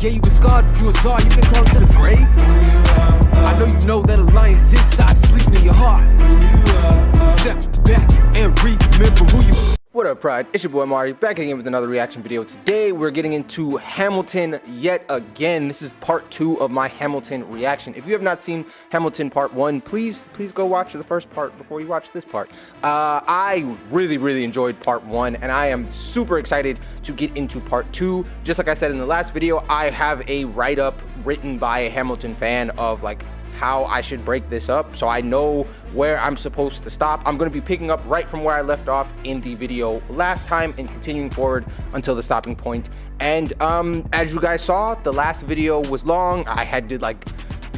Yeah, you been scarred, but you a czar, you can crawl to the grave. I know you know that a lion's inside, sleeping in your heart. Step back and remember who you are. What up, Pride? It's your boy Amari, back again with another reaction video. Today, we're getting into Hamilton yet again. This is part 2 of my Hamilton reaction. If you have not seen Hamilton part 1, please go watch the first part before you watch this part. I really enjoyed part 1, and I am super excited to get into part 2. Just like I said in the last video, I have a write-up written by a Hamilton fan of like how I should break this up, so I know where I'm supposed to stop. I'm going to be picking up right from where I left off in the video last time and continuing forward until the stopping point. And as you guys saw, the last video was long. I had to like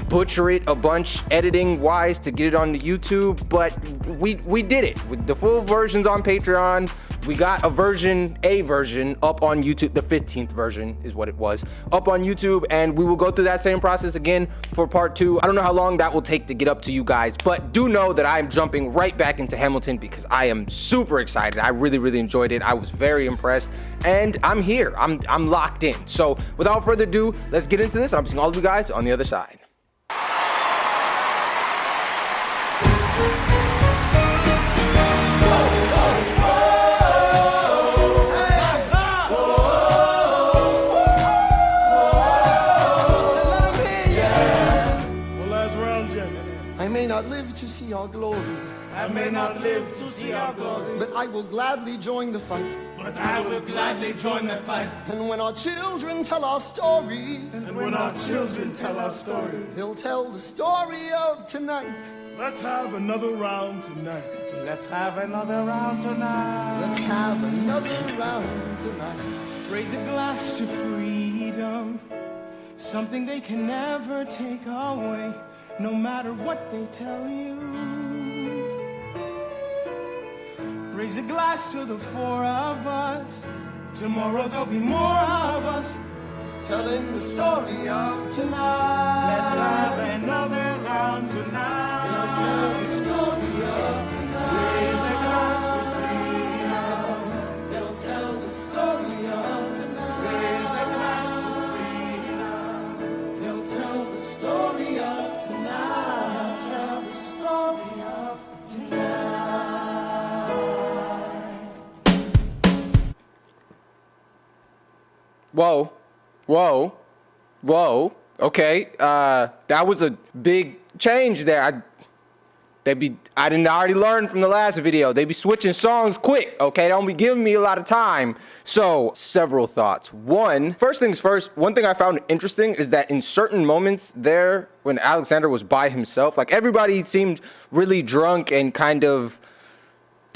butcher it a bunch editing wise to get it on the YouTube, but we did it with the full versions on Patreon. We got a version up on YouTube. The 15th version is what it was, up on YouTube, and we will go through that same process again for part 2. I don't know how long that will take to get up to you guys, but do know that I'm jumping right back into Hamilton because I am super excited. I really enjoyed it. I was very impressed, and I'm here. I'm locked in. So without further ado, let's get into this. I'm seeing all of you guys on the other side. I may not live to see our glory. I may not live to see our glory. But I will gladly join the fight. But I will gladly join the fight. And when our children tell our story. And when our children tell our story. They'll tell the story of tonight. Let's have another round tonight. Let's have another round tonight. Let's have another round tonight. Raise a glass to freedom. Something they can never take away. No matter what they tell you. Raise a glass to the 4 of us. Tomorrow there'll be more of us. Telling the story of tonight. Let's have another round tonight. Let's tell the story of tonight. Raise a glass to freedom. They'll tell the story of tonight. Raise a glass to freedom. They'll tell the story of tonight. Tell the story of tonight. Whoa. Okay, that was a big change there. I didn't already learn from the last video. They be switching songs quick, okay? They don't be giving me a lot of time. So, several thoughts. First things first, one thing I found interesting is that in certain moments there, when Alexander was by himself, like everybody seemed really drunk and kind of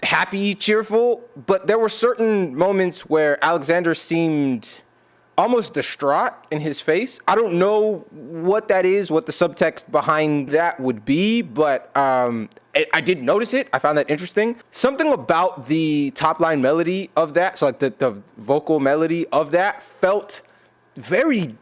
happy, cheerful, but there were certain moments where Alexander seemed almost distraught in his face. I don't know what that is, what the subtext behind that would be, but I did notice it. I found that interesting. Something about the top line melody of that, so like the vocal melody of that felt very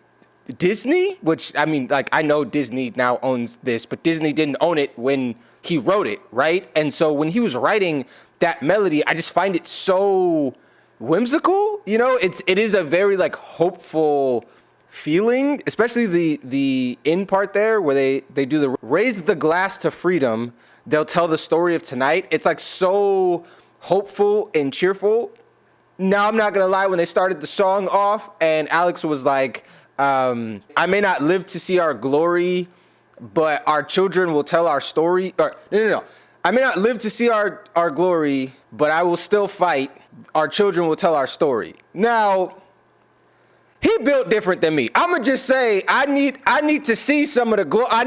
Disney, which I mean, like I know Disney now owns this, but Disney didn't own it when he wrote it, right? And so when he was writing that melody, I just find it so whimsical, you know. It is a very like hopeful feeling, especially the end part there where they do the raise the glass to freedom, they'll tell the story of tonight. It's like so hopeful and cheerful. Now I'm not gonna lie, when they started the song off and Alex was like, I may not live to see our glory, but our children will tell our story. Or no. I may not live to see our glory, but I will still fight. Our children will tell our story. Now, he built different than me. I'ma just say, I need to see some of the glory. I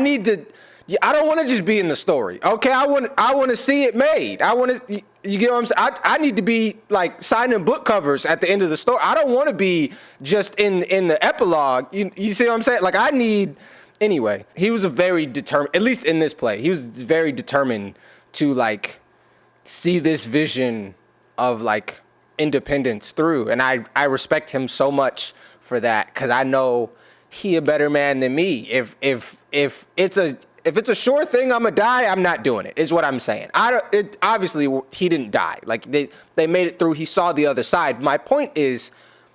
don't want to just be in the story. Okay, I want to see it made. You get what I'm saying? I need to be like signing book covers at the end of the story. I don't want to be just in the epilogue. You see what I'm saying? Like anyway, he was a very determined, at least in this play, he was very determined to like see this vision of like independence through, and I respect him so much for that, because I know he a better man than me. If it's a sure thing I'm gonna die, I'm not doing it, is what I'm saying. Obviously he didn't die, like they made it through, he saw the other side. My point is,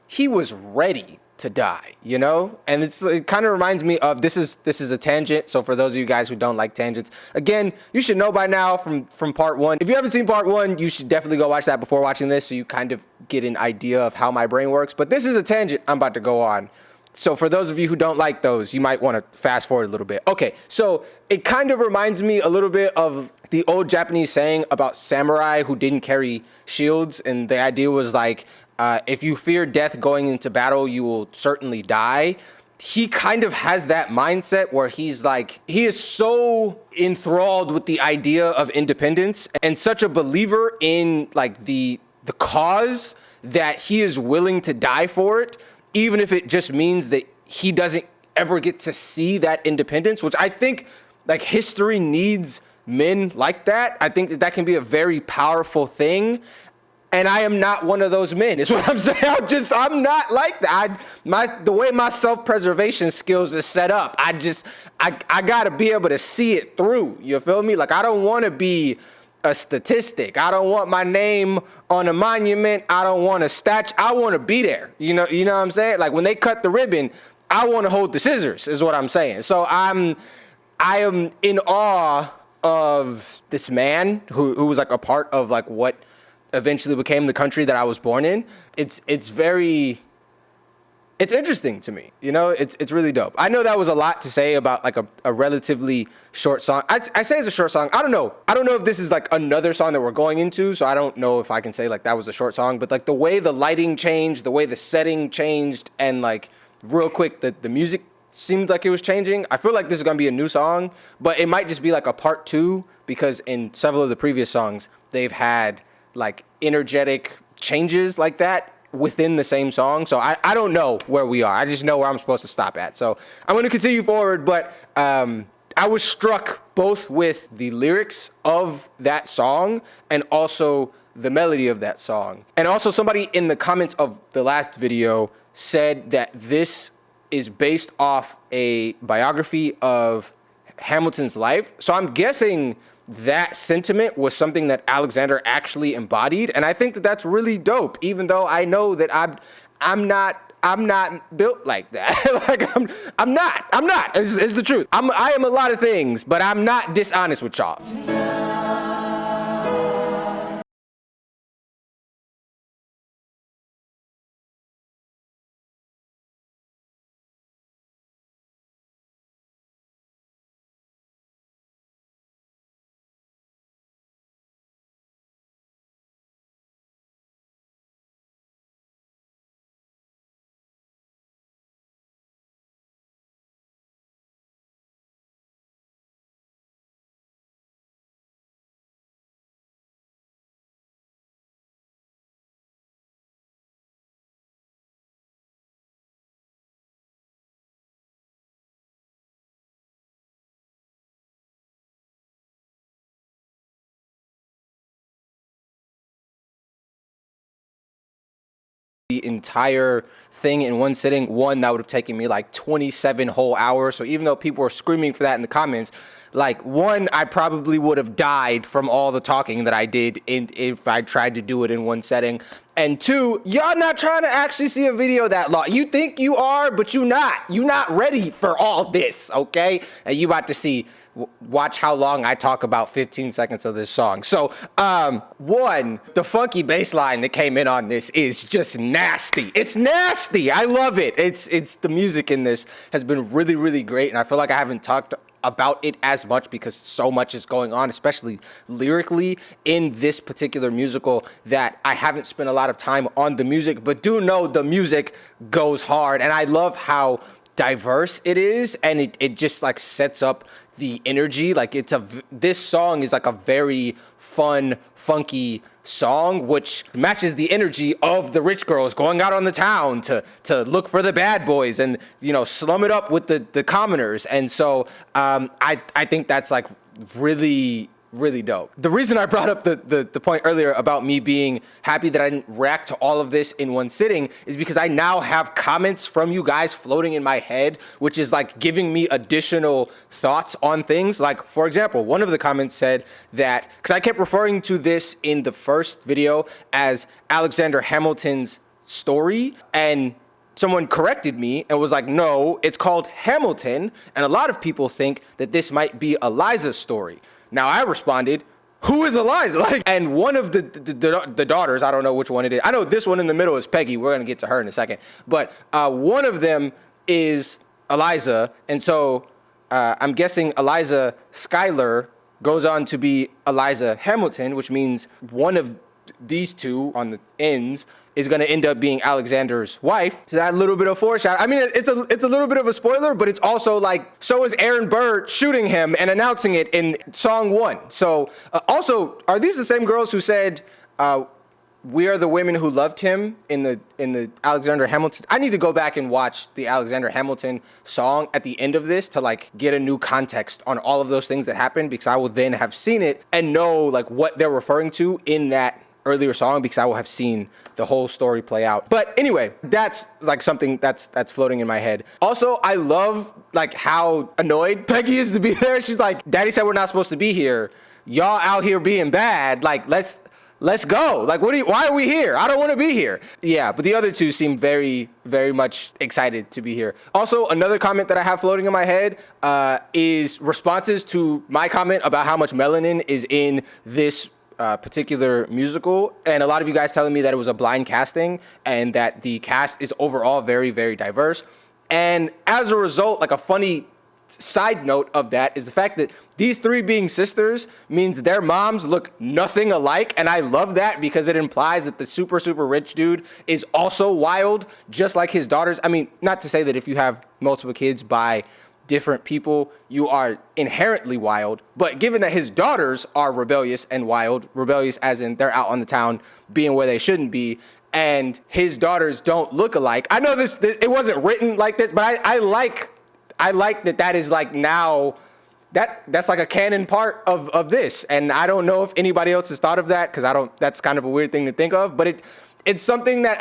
he was ready to die, you know? And it kind of reminds me of, this is a tangent, so for those of you guys who don't like tangents, again, you should know by now from part one. If you haven't seen part one, you should definitely go watch that before watching this, so you kind of get an idea of how my brain works. But this is a tangent I'm about to go on. So for those of you who don't like those, you might want to fast forward a little bit. Okay, so it kind of reminds me a little bit of the old Japanese saying about samurai who didn't carry shields. And the idea was like, if you fear death going into battle, you will certainly die. He kind of has that mindset where he's like, he is so enthralled with the idea of independence and such a believer in like the cause that he is willing to die for it, even if it just means that he doesn't ever get to see that independence, which I think like history needs men like that. I think that can be a very powerful thing. And I am not one of those men, is what I'm saying. I'm not like that. The way my self-preservation skills is set up, I gotta be able to see it through. You feel me? Like, I don't want to be a statistic. I don't want my name on a monument. I don't want a statue. I want to be there. You know what I'm saying? Like, when they cut the ribbon, I want to hold the scissors, is what I'm saying. So I am in awe of this man who was like a part of like what eventually became the country that I was born in. It's interesting to me, you know. It's really dope. I know that was a lot to say about like a relatively short song. I say it's a short song. I don't know if this is like another song that we're going into, so I don't know if I can say like that was a short song, but like the way the lighting changed, the way the setting changed, and like real quick the music seemed like it was changing. I feel like this is gonna be a new song, but it might just be like a part 2, because in several of the previous songs they've had like energetic changes like that within the same song. So I don't know where we are. I just know where I'm supposed to stop at. So I'm going to continue forward, but I was struck both with the lyrics of that song and also the melody of that song. And also somebody in the comments of the last video said that this is based off a biography of Hamilton's life. So I'm guessing that sentiment was something that Alexander actually embodied, and I think that that's really dope. Even though I know that I'm not built like that. Like I'm not. It's the truth. I am a lot of things, but I'm not dishonest with y'all. The entire thing in one sitting, that would have taken me like 27 whole hours. So even though people were screaming for that in the comments, like, I probably would have died from all the talking that I did if I tried to do it in one setting. And 2, y'all not trying to actually see a video that long. You think you are, but you not. You not ready for all this, okay? And you about to see. Watch how long I talk about 15 seconds of this song. So, 1, the funky bass line that came in on this is just nasty. It's nasty. I love it. It's the music in this has been really, really great, and I feel like I haven't talked about it as much because so much is going on, especially lyrically in this particular musical, that I haven't spent a lot of time on the music, but do know the music goes hard, and I love how diverse it is, and it just like sets up the energy. Like this song is like a very fun, funky song, which matches the energy of the rich girls going out on the town to look for the bad boys and, you know, slum it up with the commoners. And so I think that's like really, really dope. The reason I brought up the point earlier about me being happy that I didn't react to all of this in one sitting is because I now have comments from you guys floating in my head, which is like giving me additional thoughts on things. Like, for example, one of the comments said that, because I kept referring to this in the first video as Alexander Hamilton's story, and someone corrected me and was like, no, it's called Hamilton. And a lot of people think that this might be Eliza's story. Now I responded, who is Eliza? Like, and one of the daughters, I don't know which one it is. I know this one in the middle is Peggy. We're going to get to her in a second. But one of them is Eliza. And so I'm guessing Eliza Schuyler goes on to be Eliza Hamilton, which means one of these two on the ends is going to end up being Alexander's wife. So that little bit of foreshadow. I mean, it's a little bit of a spoiler, but it's also like, so is Aaron Burr shooting him and announcing it in song 1. So also, are these the same girls who said, we are the women who loved him in the Alexander Hamilton? I need to go back and watch the Alexander Hamilton song at the end of this to like get a new context on all of those things that happened, because I will then have seen it and know like what they're referring to in that earlier song, because I will have seen the whole story play out. But anyway, that's like something that's floating in my head. Also, I love like how annoyed Peggy is to be there. She's like, Daddy said we're not supposed to be here. Y'all out here being bad. Like, let's go. Like, why are we here? I don't want to be here. Yeah, but the other two seem very, very much excited to be here. Also, another comment that I have floating in my head is responses to my comment about how much melanin is in this particular musical, and a lot of you guys telling me that it was a blind casting and that the cast is overall very, very diverse. And as a result, like a funny side note of that is the fact that these three being sisters means their moms look nothing alike, and I love that because it implies that the super, super rich dude is also wild, just like his daughters. I mean, not to say that if you have multiple kids by different people, you are inherently wild, but given that his daughters are rebellious and wild, rebellious as in they're out on the town being where they shouldn't be, and his daughters don't look alike. I know this it wasn't written like this, but I like that is like now that's like a canon part of this, and I don't know if anybody else has thought of that, because that's kind of a weird thing to think of, but it's something that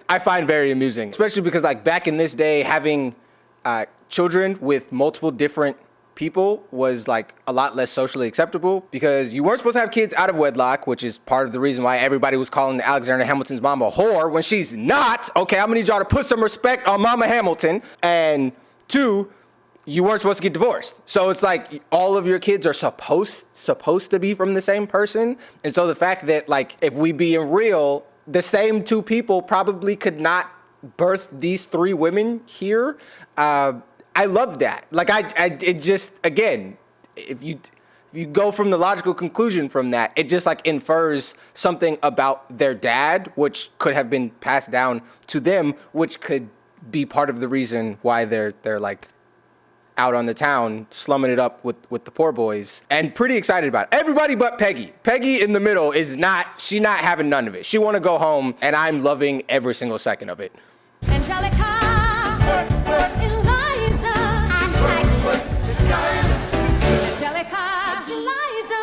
I find very amusing, especially because like back in this day, having children with multiple different people was like a lot less socially acceptable, because you weren't supposed to have kids out of wedlock, which is part of the reason why everybody was calling Alexander Hamilton's mom a whore when she's not. Okay, I'm gonna need y'all to put some respect on Mama Hamilton. And 2, you weren't supposed to get divorced. So it's like all of your kids are supposed to be from the same person. And so the fact that like, if we being real, the same 2 people probably could not birth these 3 women here. I love that. Like it just, again, if you go from the logical conclusion from that, it just like infers something about their dad, which could have been passed down to them, which could be part of the reason why they're like out on the town slumming it up with the poor boys, and pretty excited about it. Everybody but Peggy. Peggy in the middle she's not having none of it. She want to go home, and I'm loving every single second of it. Angelica, Eliza, Angelica, Eliza.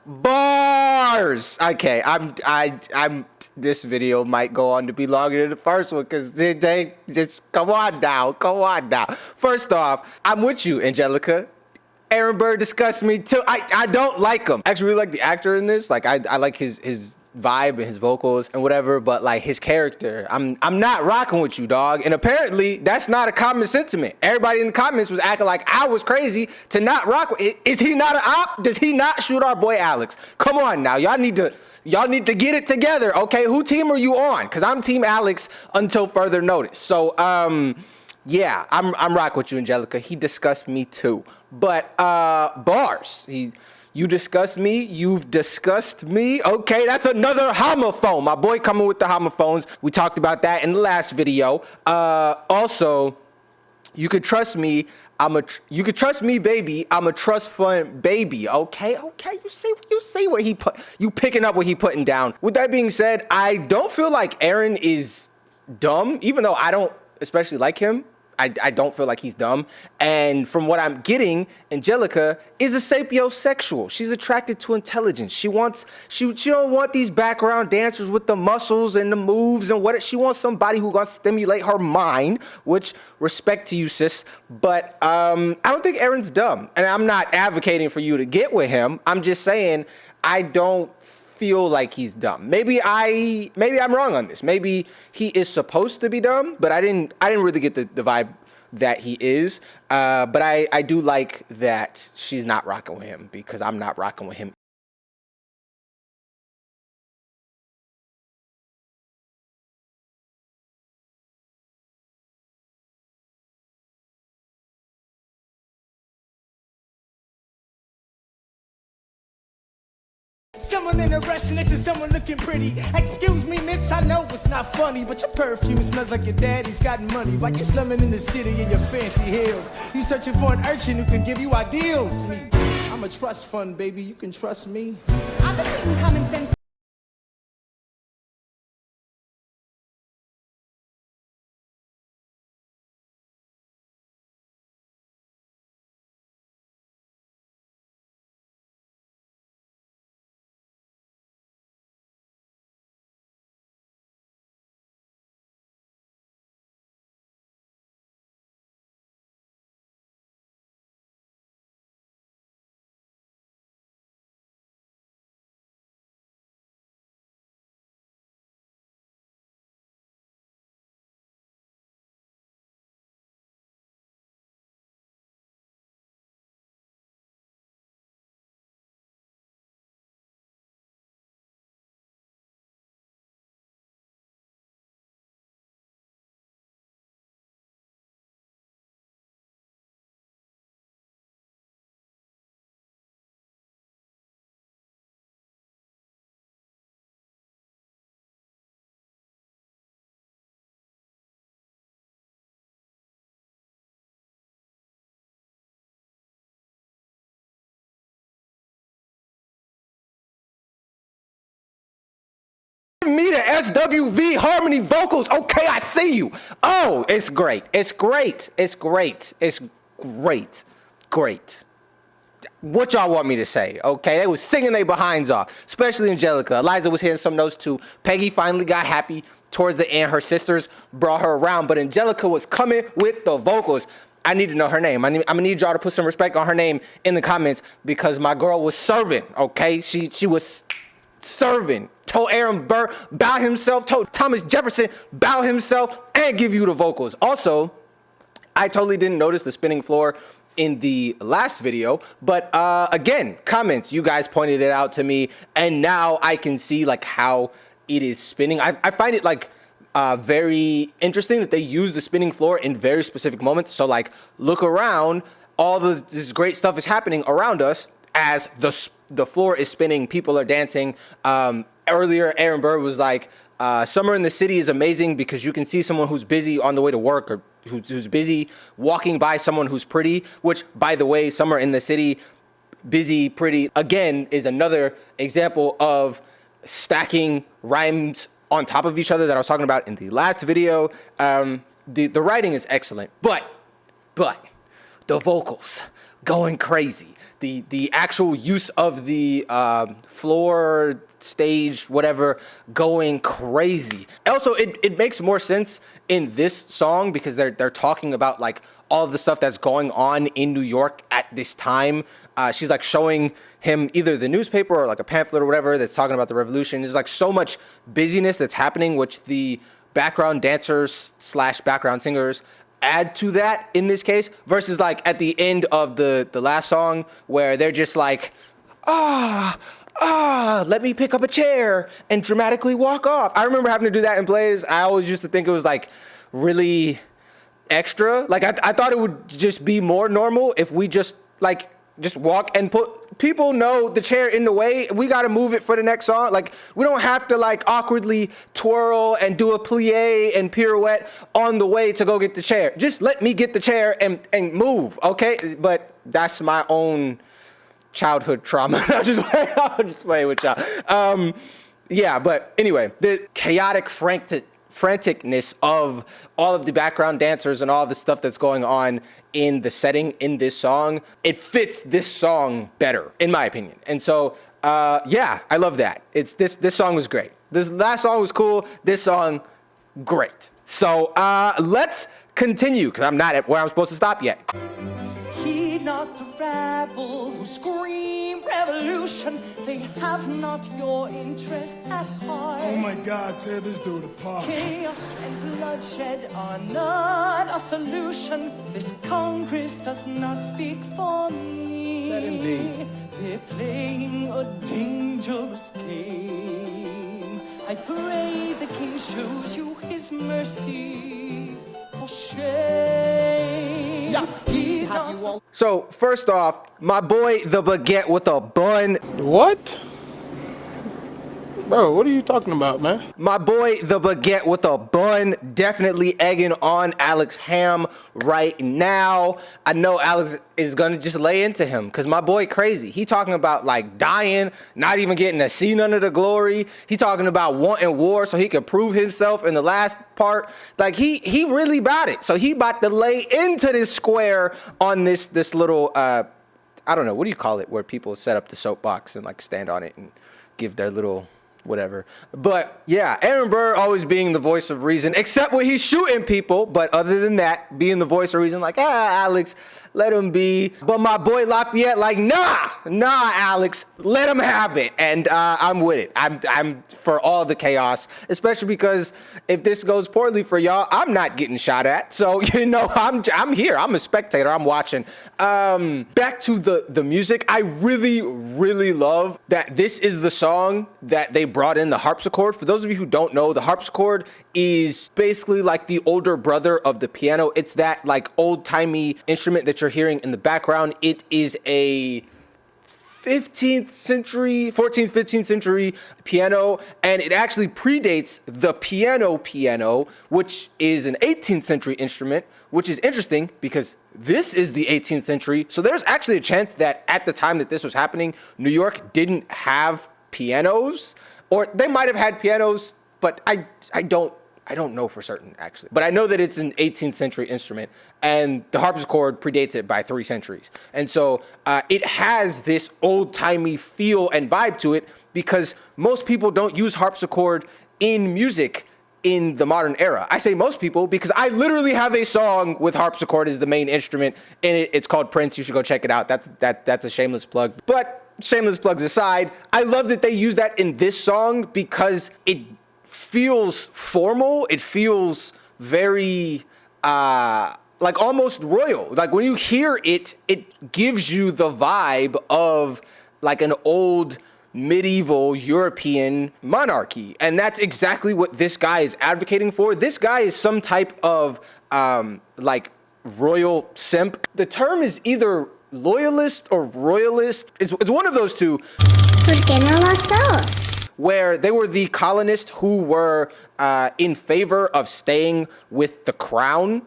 Bars. Okay, I'm. This video might go on to be longer than the first one, because they just come on now. First off, I'm with you, Angelica. Aaron Burr disgusts me too. I don't like him. I actually really like the actor in this. Like I like his vibe and his vocals and whatever, but like his character, I'm not rocking with you, dog. And apparently that's not a common sentiment. Everybody in the comments was acting like I was crazy to not rock with it. Is he not an op? Does he not shoot our boy Alex? Come on now, y'all need to Y'all need to get it together, okay? Who team are you on? Because I'm Team Alex until further notice. So, yeah, I'm rocking with you, Angelica. He discussed me too. But bars. You discussed me. You've discussed me. Okay, that's another homophone. My boy coming with the homophones. We talked about that in the last video. Also, you could trust me. You could trust me, baby. I'm a trust fund baby. Okay. You see what he put. You picking up what he putting down. With that being said, I don't feel like Aaron is dumb, even though I don't especially like him. I don't feel like he's dumb. And from what I'm getting, Angelica is a sapiosexual. She's attracted to intelligence. She don't want these background dancers with the muscles and the moves and what. She wants somebody who's gonna stimulate her mind, which respect to you, sis. But I don't think Aaron's dumb. And I'm not advocating for you to get with him. I'm just saying I don't feel like he's dumb. Maybe I'm wrong on this. Maybe he is supposed to be dumb, but I didn't really get the vibe that he is. But I do like that she's not rocking with him because I'm not rocking with him. Someone in a rush next to someone looking pretty. Excuse me, miss, I know it's not funny, but your perfume smells like your daddy's got money. While you're slumming in the city in your fancy heels, you searching for an urchin who can give you ideals. I'm a trust fund, baby, you can trust me. I've been reading common sense. Me the SWV harmony vocals. Okay, I see you. Oh, it's great. It's great. It's great. It's great. Great. What y'all want me to say? Okay, they was singing their behinds off, especially Angelica. Eliza was hitting some notes too. Peggy finally got happy towards the end. Her sisters brought her around, but Angelica was coming with the vocals. I need to know her name. I'm gonna need y'all to put some respect on her name in the comments because my girl was serving. Okay, she was serving. Told Aaron Burr bow himself. Told Thomas Jefferson bow himself and give you the vocals. Also, I totally didn't notice the spinning floor in the last video, but again, comments, you guys pointed it out to me, and now I can see like how it is spinning. I find it like very interesting that they use the spinning floor in very specific moments. So like, look around, all this great stuff is happening around us as the floor is spinning, people are dancing. Earlier, Aaron Burr was like, summer in the city is amazing because you can see someone who's busy on the way to work or who's busy walking by someone who's pretty, which, by the way, summer in the city, busy, pretty, again, is another example of stacking rhymes on top of each other that I was talking about in the last video. The writing is excellent, but the vocals going crazy. The actual use of the floor, stage, whatever, going crazy. Also, it makes more sense in this song because they're talking about like all of the stuff that's going on in New York at this time. She's like showing him either the newspaper or like a pamphlet or whatever that's talking about the revolution. There's like so much busyness that's happening, which the background dancers / background singers add to that in this case, versus like at the end of the last song where they're just like, let me pick up a chair and dramatically walk off. I remember having to do that in plays. I always used to think it was like really extra. Like I thought it would just be more normal if we just walk and put, people know the chair in the way, we got to move it for the next song. Like we don't have to like awkwardly twirl and do a plie and pirouette on the way to go get the chair. Just let me get the chair and move, okay? But that's my own childhood trauma. I'll just play with y'all. Yeah, but anyway, the chaotic franticness of all of the background dancers and all the stuff that's going on in the setting in this song, it fits this song better, in my opinion. And so, yeah, I love that. This song was great. This last song was cool. This song, great. So let's continue, because I'm not at where I'm supposed to stop yet. Heed not the rabble who scream revolution. They have not your interest at heart. Oh my God, tear this dude apart. Chaos and bloodshed are not a solution. This Congress does not speak for me. Let him be. They're playing a dangerous game. I pray the king shows you his mercy. For shame. Yeah, he have you all. So first off, my boy the baguette with a bun. What? Bro, what are you talking about, man? My boy the baguette with a bun, definitely egging on Alex Ham right now. I know Alex is gonna just lay into him, because my boy crazy. He talking about like dying, not even getting to see none of the glory. He talking about wanting war so he could prove himself in the last part. Like he really about it. So he about to lay into this square on this little I don't know, what do you call it, where people set up the soapbox and like stand on it and give their little whatever. But yeah, Aaron Burr always being the voice of reason, except when he's shooting people. But other than that, being the voice of reason, like, Alex, let him be. But my boy Lafayette, like, nah, Alex, let him have it. And I'm with it. I'm for all the chaos, especially because if this goes poorly for y'all, I'm not getting shot at. So, you know, I'm here. I'm a spectator. I'm watching. Back to the music. I really love that this is the song that they brought in the harpsichord. For those of you who don't know, the harpsichord is basically like the older brother of the piano. It's that like old-timey instrument that you're hearing in the background. It is a 14th, 15th century piano, and it actually predates the piano, which is an 18th century instrument, which is interesting because this is the 18th century. So there's actually a chance that at the time that this was happening, New York didn't have pianos, or they might have had pianos, but I don't know for certain, actually. But I know that it's an 18th century instrument, and the harpsichord predates it by 3 centuries. And so it has this old-timey feel and vibe to it, because most people don't use harpsichord in music in the modern era. I say most people because I literally have a song with harpsichord as the main instrument in it. It's called Prince. You should go check it out. That's a shameless plug. But shameless plugs aside, I love that they use that in this song because it feels formal. It feels very like almost royal. Like when you hear it, it gives you the vibe of like an old medieval European monarchy. And that's exactly what this guy is advocating for. This guy is some type of like royal simp. The term is either loyalist or royalist. It's one of those two. ¿Por qué no las dos? Where they were the colonists who were in favor of staying with the crown.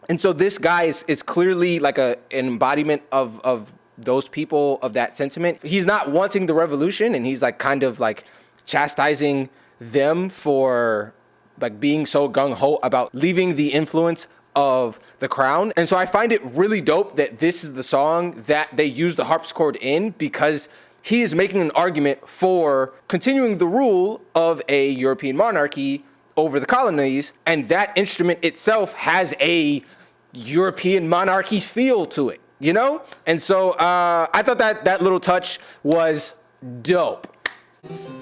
And so this guy is clearly like an embodiment of those people, of that sentiment. He's not wanting the revolution, and he's like kind of like chastising them for like being so gung-ho about leaving the influence of the crown. And so I find it really dope that this is the song that they use the harpsichord in, because he is making an argument for continuing the rule of a European monarchy over the colonies, and that instrument itself has a European monarchy feel to it, you know? And so I thought that little touch was dope.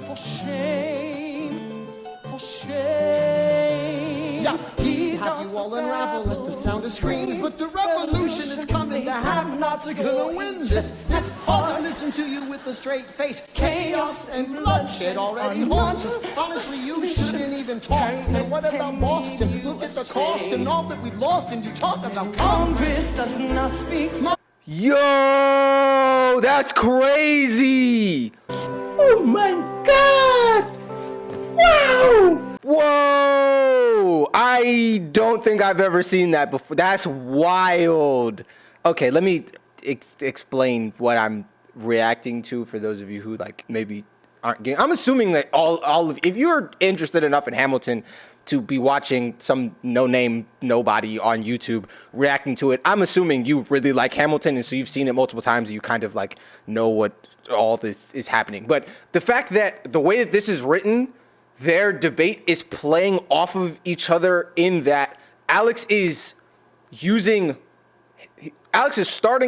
For shame, for shame. Yeah, he have you all unravel at the sound of screams, but the revolution is coming. The have-nots are gonna win this. It's hard to listen to you with a straight face. Chaos and bloodshed already haunts us. Honestly, you shouldn't even talk. And what about Boston? Look at the cost and all that we've lost, and you talk about Congress does not speak. Yo, that's crazy. Oh my God! Wow! Whoa! I don't think I've ever seen that before. That's wild. Okay, let me explain what I'm reacting to for those of you who like maybe aren't getting. I'm assuming that all of if you're interested enough in Hamilton to be watching some no-name nobody on YouTube reacting to it, I'm assuming you really like Hamilton, and so you've seen it multiple times and you kind of like know what all this is happening. But the fact that the way that this is written, their debate is playing off of each other in that Alex is starting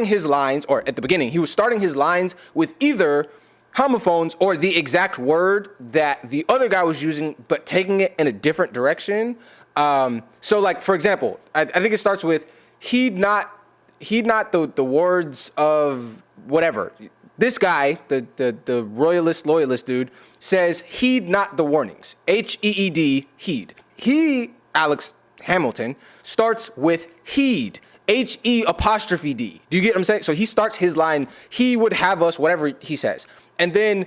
his lines, or at the beginning, he was starting his lines with either homophones or the exact word that the other guy was using, but taking it in a different direction. So like, for example, I think it starts with, heed not the words of whatever. This guy, the loyalist dude, says, heed not the warnings. H-E-E-D, heed. He, Alex Hamilton, starts with heed. H-E-apostrophe-D. Do you get what I'm saying? So he starts his line, he would have us, whatever he says. And then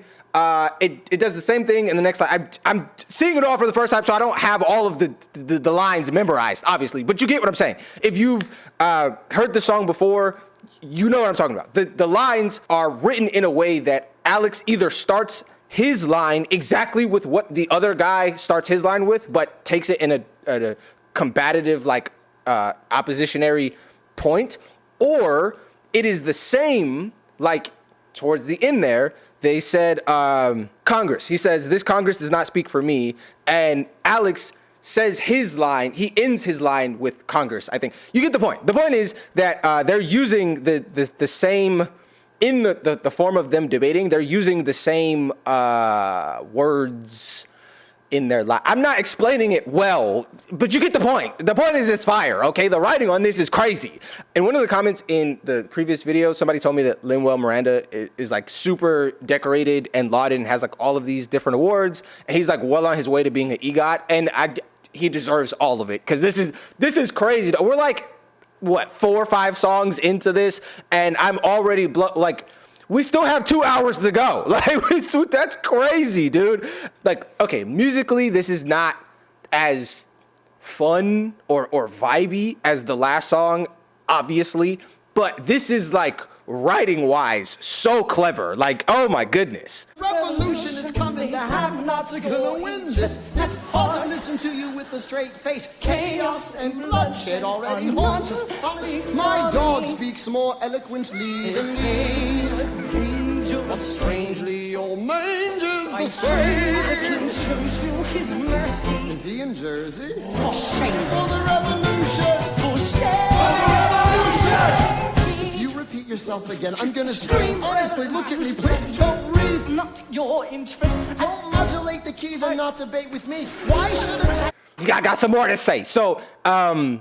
it does the same thing in the next line. I'm seeing it all for the first time, so I don't have all of the lines memorized, obviously. But you get what I'm saying. If you've heard the song before, you know what I'm talking about. The lines are written in a way that Alex either starts his line exactly with what the other guy starts his line with, but takes it in a combative, like oppositionary point, or it is the same, like towards the end there, they said Congress. He says, this Congress does not speak for me. And Alex says his line, he ends his line with Congress, I think. You get the point. The point is that they're using the same, in the form of them debating, they're using the same words in their line. I'm not explaining it well, but you get the point. The point is it's fire, okay? The writing on this is crazy. In one of the comments in the previous video, somebody told me that Lin-Manuel Miranda is like super decorated and lauded and has like all of these different awards, and he's like well on his way to being an EGOT, and he deserves all of it, because this is crazy. We're like, what, 4 or 5 songs into this, and I'm already like, we still have 2 hours to go. Like, that's crazy, dude. Like, okay, musically, this is not as fun or vibey as the last song, obviously, but this is like writing-wise so clever. Like, oh my goodness. revolution is coming. The have-nots are gonna win this. It's hard to listen to you with a straight face. Chaos and bloodshed already haunts us. Honestly, my dog speaks more eloquently than me. But strangely, your mange is the same. Shows you his mercy. Is he in Jersey? For shame. For the revolution. For shame. For the revolution. If you repeat yourself again, I'm gonna scream. Honestly, look at me, please don't read. Not your interest. Don't modulate the key, then not debate with me. Why should a I got some more to say. So, to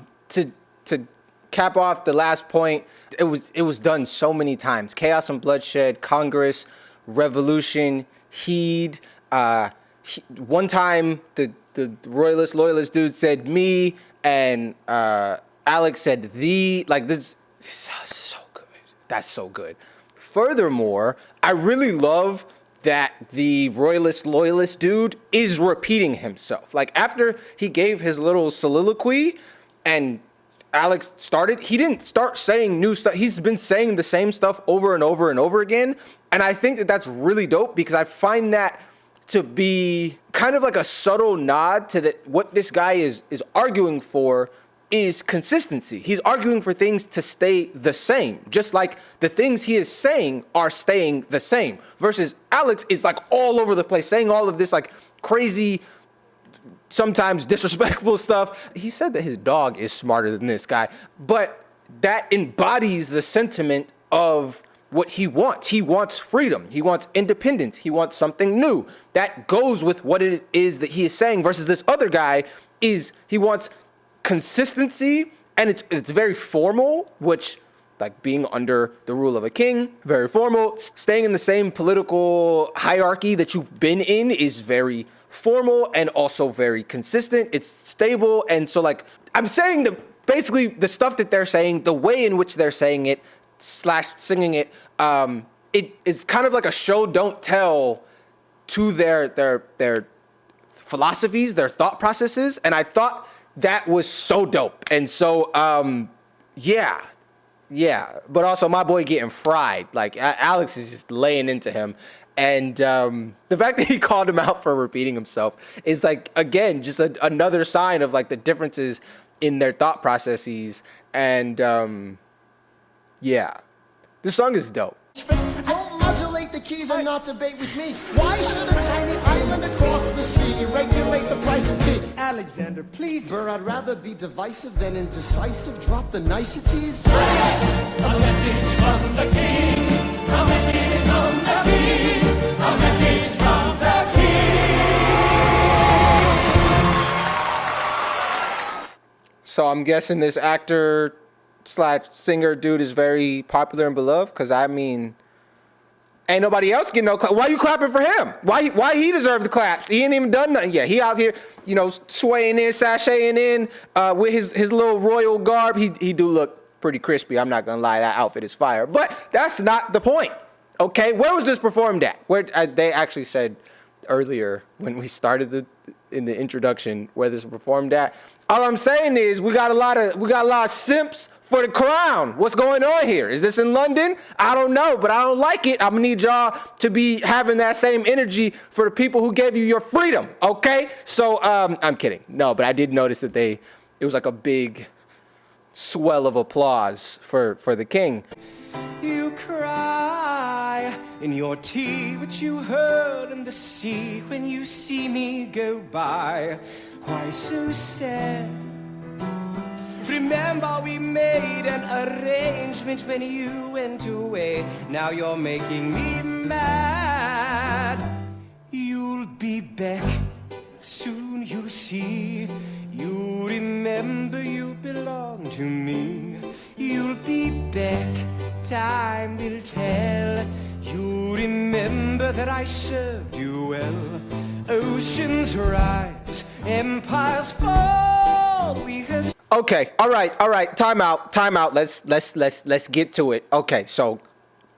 cap off the last point, it was done so many times. Chaos and bloodshed, Congress, revolution, heed. One time the loyalist dude said me, and Alex said thee. Like, this is so good. That's so good. Furthermore, I really love that the loyalist dude is repeating himself. Like, after he gave his little soliloquy and Alex started, he didn't start saying new stuff. He's been saying the same stuff over and over and over again. And I think that that's really dope, because I find that to be kind of like a subtle nod to that what this guy is arguing for is consistency. He's arguing for things to stay the same, just like the things he is saying are staying the same, versus Alex is like all over the place saying all of this like crazy, sometimes disrespectful stuff. He said that his dog is smarter than this guy, but that embodies the sentiment of what he wants. He wants freedom. He wants independence. He wants something new. That goes with what it is that he is saying, versus this other guy he wants consistency and it's very formal, which, like, being under the rule of a king, very formal. Staying in the same political hierarchy that you've been in is very formal and also very consistent. It's stable. And so, like, I'm saying that basically the stuff that they're saying, the way in which they're saying it / singing it, it is kind of like a show don't tell to their philosophies, their thought processes. And I thought that was so dope. And so, yeah. But also my boy getting fried. Like, Alex is just laying into him. And the fact that he called him out for repeating himself is, like, again, just another sign of, like, the differences in their thought processes. And yeah, this song is dope. Don't modulate the key, then not debate with me. Why should a tiny island across the sea regulate the price of tea? Alexander, please. Burr, I'd rather be divisive than indecisive. Drop the niceties. A message from the king. A message from the king. A message from the king. So I'm guessing this actor / singer dude is very popular and beloved, because I mean, ain't nobody else getting no clap. Why you clapping for him? Why he deserve the claps? He ain't even done nothing yet. He out here, you know, swaying in, sashaying in with his little royal garb. He do look pretty crispy. I'm not gonna lie, that outfit is fire. But that's not the point. Okay, where was this performed at? Where they actually said earlier when we started in the introduction where this was performed at. All I'm saying is we got a lot of simps for the crown. What's going on here? Is this in London? I don't know, but I don't like it. I'm gonna need y'all to be having that same energy for the people who gave you your freedom, okay? So, I'm kidding. No, but I did notice that it was like a big swell of applause for the king. You cry in your tea, which you heard in the sea when you see me go by. Why so sad? Remember we made an arrangement when you went away. Now you're making me mad. You'll be back, soon you'll see. You remember you belong to me. You'll be back, time will tell. You remember that I served you well. Oceans rise, empires fall. We have... Okay, all right. Time out. Let's get to it. Okay, so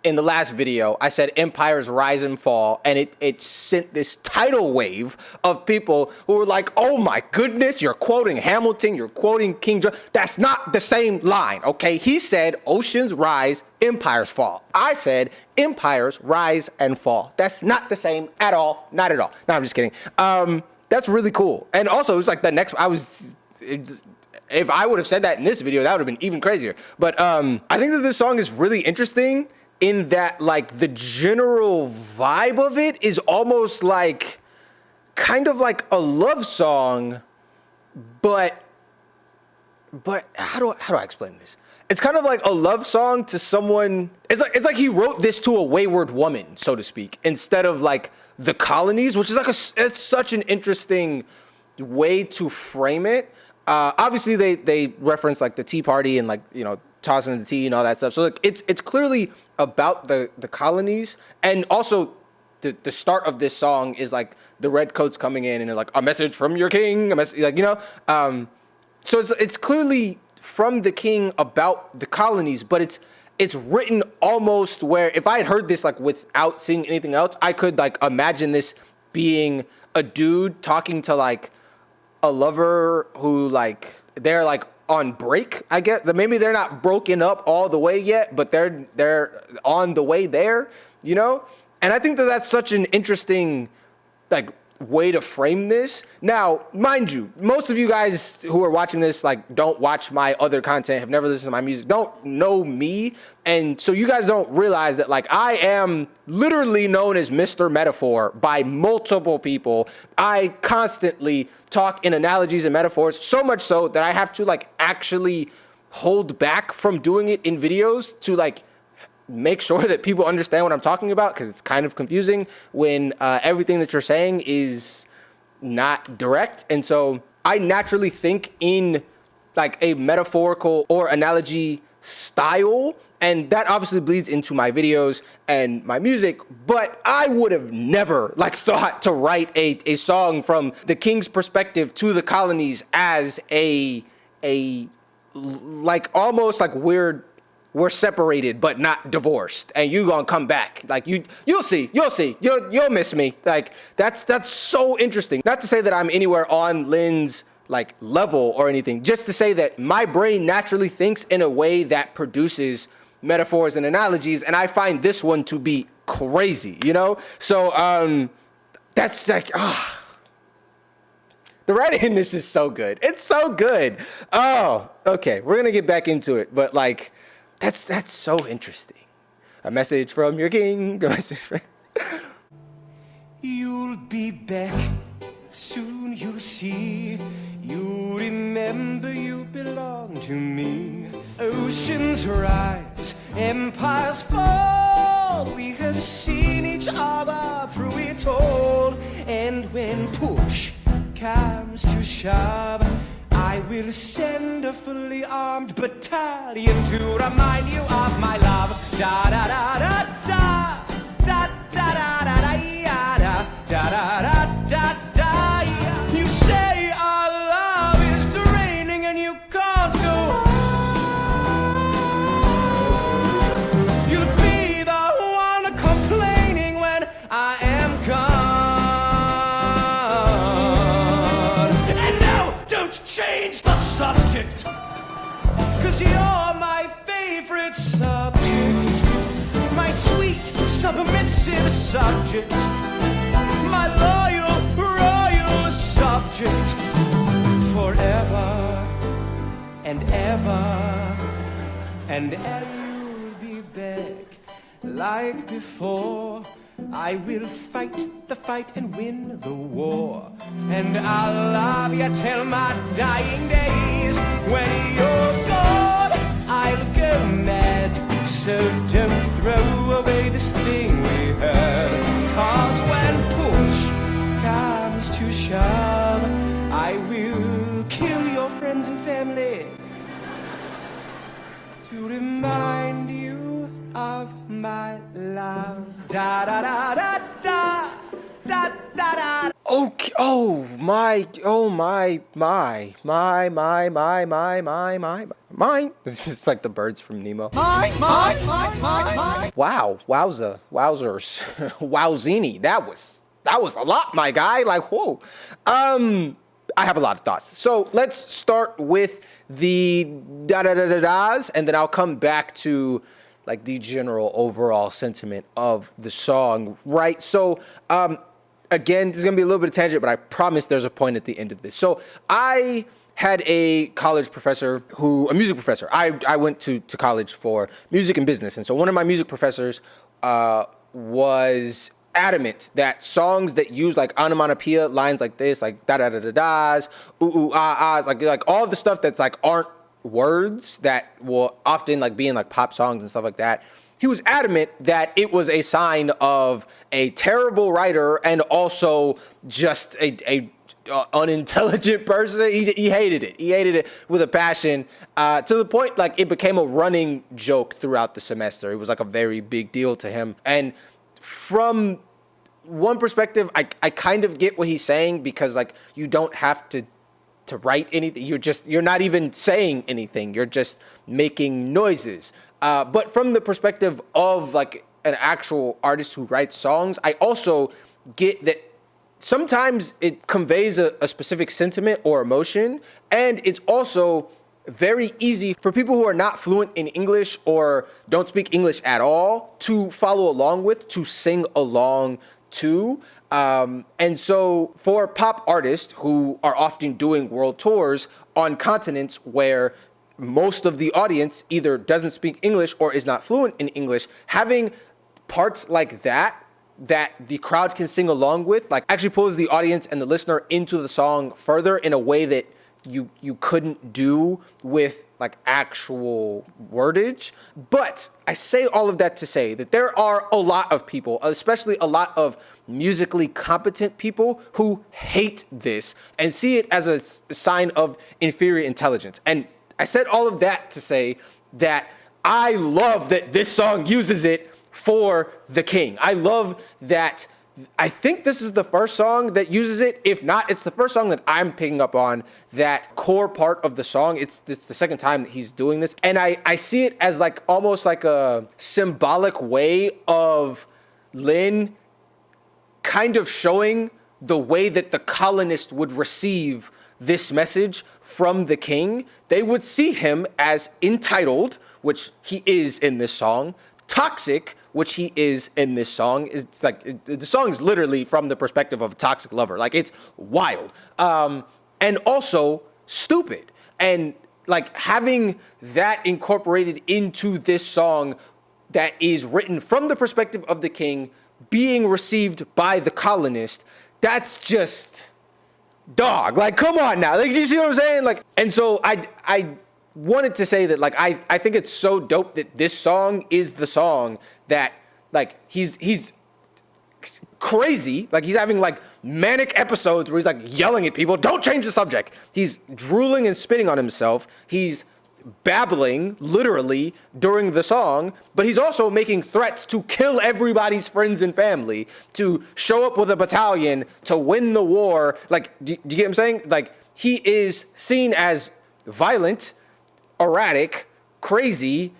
in the last video, I said empires rise and fall, and it sent this tidal wave of people who were like, "Oh my goodness, you're quoting Hamilton, you're quoting King John." That's not the same line, okay? He said oceans rise, empires fall. I said empires rise and fall. That's not the same at all. Not at all. No, I'm just kidding. That's really cool. And also, it was like the next. If I would have said that in this video, that would have been even crazier. But I think that this song is really interesting in that, like, the general vibe of it is almost like kind of like a love song, but how do I explain this? It's kind of like a love song to someone. It's like he wrote this to a wayward woman, so to speak, instead of like the colonies, which is like it's such an interesting way to frame it. Obviously they reference like the Tea Party and, like, you know, tossing the tea and all that stuff. So, like, it's clearly about the colonies, and also the start of this song is like the redcoats coming in and they're like, a message from your king, a message, like, you know. So it's clearly from the king about the colonies, but it's written almost where if I had heard this like without seeing anything else, I could like imagine this being a dude talking to like a lover who like they're like on break, I guess. Maybe they're not broken up all the way yet, but they're on the way there, you know? And I think that that's such an interesting like way to frame this. Now, mind you, most of you guys who are watching this like don't watch my other content, have never listened to my music, don't know me, and so you guys don't realize that like I am literally known as Mr. Metaphor by multiple people. I constantly talk in analogies and metaphors, so much so that I have to like actually hold back from doing it in videos to like make sure that people understand what I'm talking about, because it's kind of confusing when everything that you're saying is not direct. And so I naturally think in like a metaphorical or analogy style, and that obviously bleeds into my videos and my music, but I would have never like thought to write a song from the king's perspective to the colonies as a like almost like we're separated but not divorced, and you gonna come back. Like you'll see, you'll miss me. Like that's so interesting. Not to say that I'm anywhere on Lynn's like level or anything, just to say that my brain naturally thinks in a way that produces metaphors and analogies, and I find this one to be crazy, you know? So that's like the writing in this is so good. It's so good. Oh, okay, we're gonna get back into it, but like that's so interesting. A message from your king. A message from You'll be back, soon you'll see. You remember you belong to me. Oceans rise, empires fall. We have seen each other through it all. And when push comes to shove, I will send a fully armed battalion to remind you of my love. Da da da da da da da da da da da da da da da. You say our love is draining and you can't go on. You'll be the one complaining when I am gone. And no, don't change the subject, 'cause you're my favorite subject, my sweet submissive subject, my loyal royal subject, forever and ever and ever. You'll be back like before. I will fight the fight and win the war, and I'll love you till my dying days. When you're gone, I'll go mad, so don't throw away this thing we had. 'Cause when push comes to shove, I will kill your friends and family to remind you of my love. Da da da da da da da da. okay. Oh my. This is like the birds from Nemo. Wow, wowzers, wowzini. That was a lot, my guy. Like, whoa. I have a lot of thoughts. So let's start with the da-da-da-da-das, and then I'll come back to like the general overall sentiment of the song, right? So, again, this is gonna be a little bit of tangent, but I promise there's a point at the end of this. So I had a college professor a music professor. I went to college for music and business, and so one of my music professors was adamant that songs that use like onomatopoeia lines like this, like da da da da da's, ooh ooh ah ahs, like all the stuff that's like aren't words that will often like be in like pop songs and stuff like that. He was adamant that it was a sign of a terrible writer and also just a unintelligent person. He hated it. He hated it with a passion, to the point like it became a running joke throughout the semester. It was like a very big deal to him. And from one perspective, I kind of get what he's saying, because like you don't have to write anything. You're not even saying anything. You're just making noises. But from the perspective of like an actual artist who writes songs, I also get that sometimes it conveys a specific sentiment or emotion, and it's also very easy for people who are not fluent in English or don't speak English at all to follow along with, to sing along to. And so for pop artists who are often doing world tours on continents where most of the audience either doesn't speak English or is not fluent in English, having parts like that the crowd can sing along with, like actually pulls the audience and the listener into the song further in a way that you couldn't do with like actual wordage. But I say all of that to say that there are a lot of people, especially a lot of musically competent people, who hate this and see it as a sign of inferior intelligence. And I said all of that to say that I love that this song uses it for the king. I love that. I think this is the first song that uses it. If not, it's the first song that I'm picking up on that core part of the song. It's the second time that he's doing this. And I see it as like almost like a symbolic way of Lin kind of showing the way that the colonists would receive this message from the king. They would see him as entitled, which he is in this song, toxic, which he is in this song. It's like the song is literally from the perspective of a toxic lover. Like, it's wild. And also stupid. And like having that incorporated into this song that is written from the perspective of the king being received by the colonist, that's just dog. Like, come on now. Like, you see what I'm saying? Like, and so I wanted to say that, like, I think it's so dope that this song is the song that, like, he's crazy. Like, he's having like manic episodes where he's like yelling at people, don't change the subject. He's drooling and spitting on himself. He's babbling literally during the song, but he's also making threats to kill everybody's friends and family, to show up with a battalion to win the war. Like, do you get what I'm saying? Like, he is seen as violent, erratic, crazy,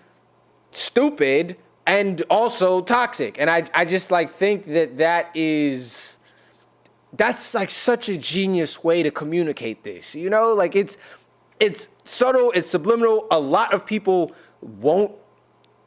stupid, and also toxic. And I just like think that that's like such a genius way to communicate this, you know? Like, it's subtle, it's subliminal. A lot of people won't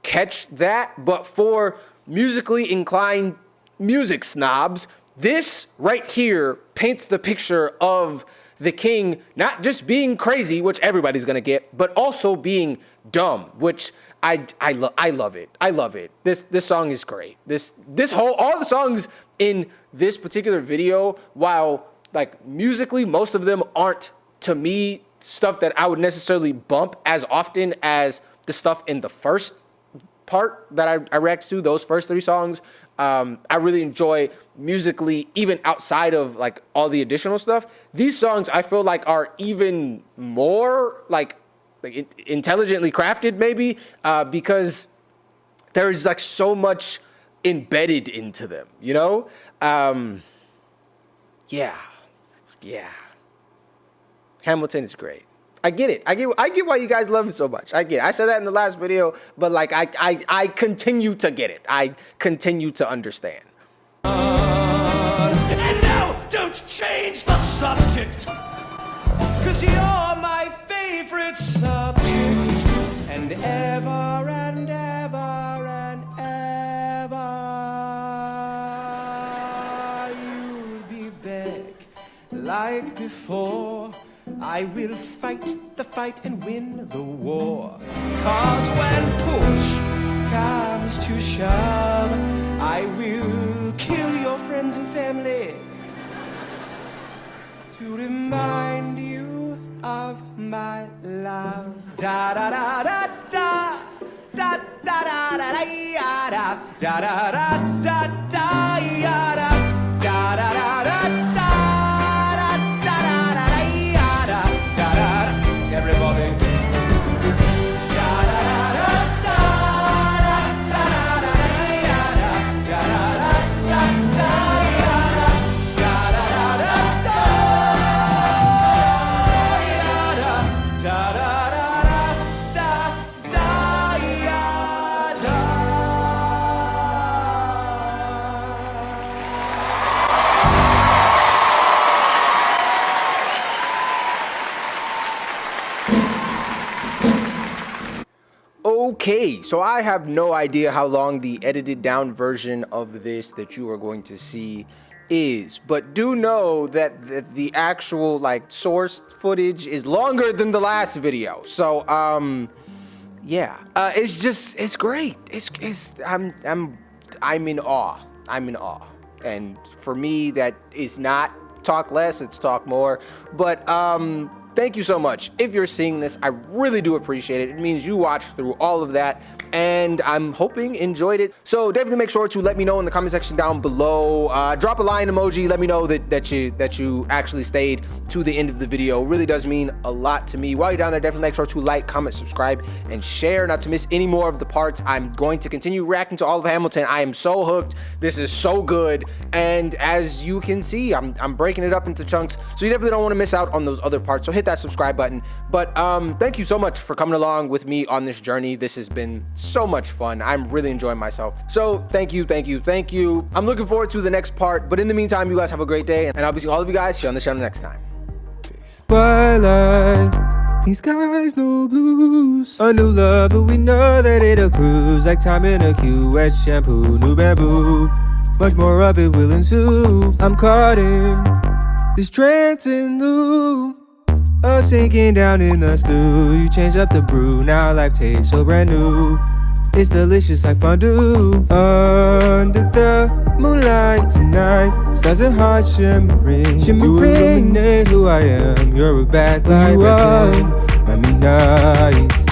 catch that, but for musically inclined music snobs, this right here paints the picture of the king not just being crazy, which everybody's gonna get, but also being dumb, which I love it. I love it. This song is great. All the songs in this particular video, while like musically most of them aren't, to me, stuff that I would necessarily bump as often as the stuff in the first part that I reacted to, those first 3 songs. I really enjoy musically, even outside of like all the additional stuff. These songs I feel like are even more like intelligently crafted, maybe, because there is like so much embedded into them, you know? Yeah. Hamilton is great. I get it. I get why you guys love it so much. I get it. I said that in the last video, but like I continue to get it. I continue to understand. And now, don't change the subject, 'cause you're my favorite subject. And ever and ever and ever, you'll be back like before. I will fight the fight and win the war. 'Cause when push comes to shove, I will kill your friends and family to remind you of my love. Da da da da da da da da da ya da da da da da da ya da da da da da da. Everybody. Okay, so I have no idea how long the edited down version of this that you are going to see is, but do know that the actual like source footage is longer than the last video. So yeah, it's great. I'm in awe. I'm in awe. And for me, that is not talk less, it's talk more. But thank you so much. If you're seeing this, I really do appreciate it. It means you watched through all of that, and I'm hoping enjoyed it. So definitely make sure to let me know in the comment section down below. Drop a lion emoji. Let me know that you actually stayed to the end of the video. It really does mean a lot to me. While you're down there, definitely make sure to like, comment, subscribe, and share not to miss any more of the parts. I'm going to continue reacting to all of Hamilton. I am so hooked. This is so good, and as you can see, I'm breaking it up into chunks, so you definitely don't want to miss out on those other parts. So hit that subscribe button. But thank you so much for coming along with me on this journey. This has been so much fun. I'm really enjoying myself. So thank you. I'm looking forward to the next part, but in the meantime, you guys have a great day, and I'll be seeing all of you guys here on the channel next time. Peace. Twilight, these skies no blues. A new love, but we know that it'll cruise like time in a queue. Wet shampoo, new bamboo, much more of it will ensue. I'm caught in this trance in loop of sinking down in the stew. You change up the brew, now life tastes so brand new. It's delicious like fondue. Under the moonlight tonight, stars and hearts shimmering. You illuminate who I am. You're a backlight. You are my midnight.